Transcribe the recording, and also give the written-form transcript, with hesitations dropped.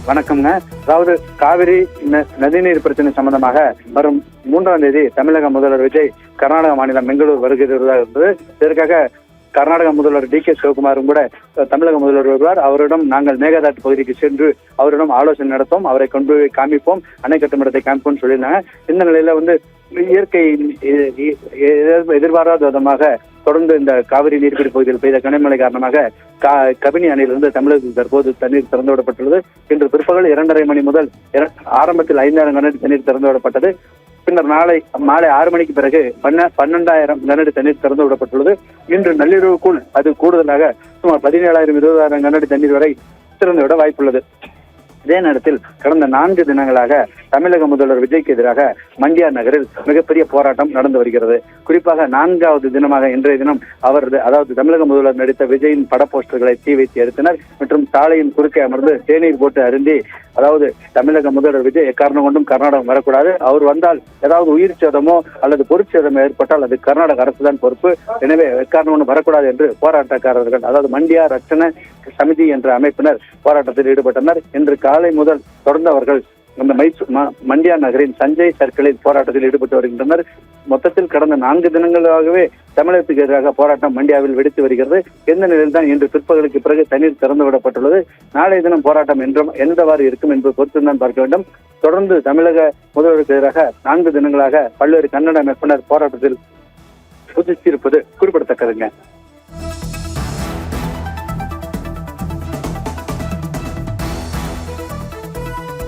வணக்கம்ங்க. அதாவது காவிரி நதிநீர் பிரச்சனை சம்பந்தமாக வரும் 3ஆம் தேதி தமிழக முதல்வர் விஜய் கர்நாடக மாநிலம் பெங்களூர் வருகை தருவதாக இருந்தது. இதற்காக கர்நாடக முதல்வர் டி.கே. சிவகுமாரும் கூட தமிழக முதல்வர் வருவார். அவரிடம் நாங்கள் மேகதாட்டு பகுதிக்கு சென்று அவரிடம் ஆலோசனை நடத்தும், அவரை கொண்டு போய் காமிப்போம், அணை கட்டுமடத்தை காமிப்போம் சொல்லியிருந்தாங்க. இந்த நிலையில இயற்கை எதிர்பாராத விதமாக தொடர்ந்து இந்த காவிரி நீர்பிடி பகுதியில் பெய்த கனமழை காரணமாக கபினி அணையிலிருந்து தமிழகத்தில் தற்போது தண்ணீர் திறந்துவிடப்பட்டுள்ளது. இன்று பிற்பகல் 2:30 மணி முதல் ஆரம்பத்தில் 5000 கனஅடி தண்ணீர் திறந்துவிடப்பட்டது. பின்னர் நாளை மாலை 6 மணிக்கு பிறகு 12,000 கனஅடி தண்ணீர் திறந்து விடப்பட்டுள்ளது. இன்று நள்ளிரவுக்குள் அது கூடுதலாக சுமார் 17,000 20,000 கனஅடி தண்ணீர் வரை திறந்துவிட வாய்ப்புள்ளது. இதே நேரத்தில் கடந்த 4 தினங்களாக தமிழக முதல்வர் விஜய்க்கு எதிராக மண்டியா நகரில் மிகப்பெரிய போராட்டம் நடந்து வருகிறது. குறிப்பாக 4வது தினமாக இன்றைய தினம் அதாவது தமிழக முதல்வர் நடித்த விஜயின் பட போஸ்டர்களை தீ வைத்து எரித்தனர் மற்றும் சாலையின் குறுக்கே அமர்ந்து தேநீர் போட்டு அருந்தி, அதாவது தமிழக முதல்வர் விஜய் எக்காரணம் கொண்டும் கர்நாடகம் வரக்கூடாது, அவர் வந்தால் ஏதாவது உயிர் சேதமோ அல்லது பொருட்சேதமோ ஏற்பட்டால் அது கர்நாடக அரசு தான் பொறுப்பு, எனவே எக்காரணம் கொண்டும் வரக்கூடாது என்று போராட்டக்காரர்கள், அதாவது மண்டியா ரட்சண சமிதி என்ற அமைப்பினர் போராட்டத்தில் ஈடுபட்டனர். இன்று காலை முதல் தொடர்ந்து அவர்கள் அந்த மண்டியா நகரின் சஞ்சய் சர்க்கிளில் போராட்டத்தில் ஈடுபட்டு வருகின்றனர். மொத்தத்தில் கடந்த 4 தினங்களாகவே தமிழகத்துக்கு எதிராக போராட்டம் மண்டியாவில் வெடித்து வருகிறது. இந்த நிலையில் தான் இன்று பிற்பகலுக்கு பிறகு தண்ணீர் திறந்து விடப்பட்டுள்ளது. நாளைய தினம் போராட்டம் எந்தவாறு இருக்கும் என்பது பொறுத்து தான் பார்க்க வேண்டும். தொடர்ந்து தமிழக முதல்வருக்கு எதிராக 4 தினங்களாக பல்வேறு கன்னட அமைப்பினர் போராட்டத்தில் புதிச்சிருப்பது குறிப்பிடத்தக்கதுங்க.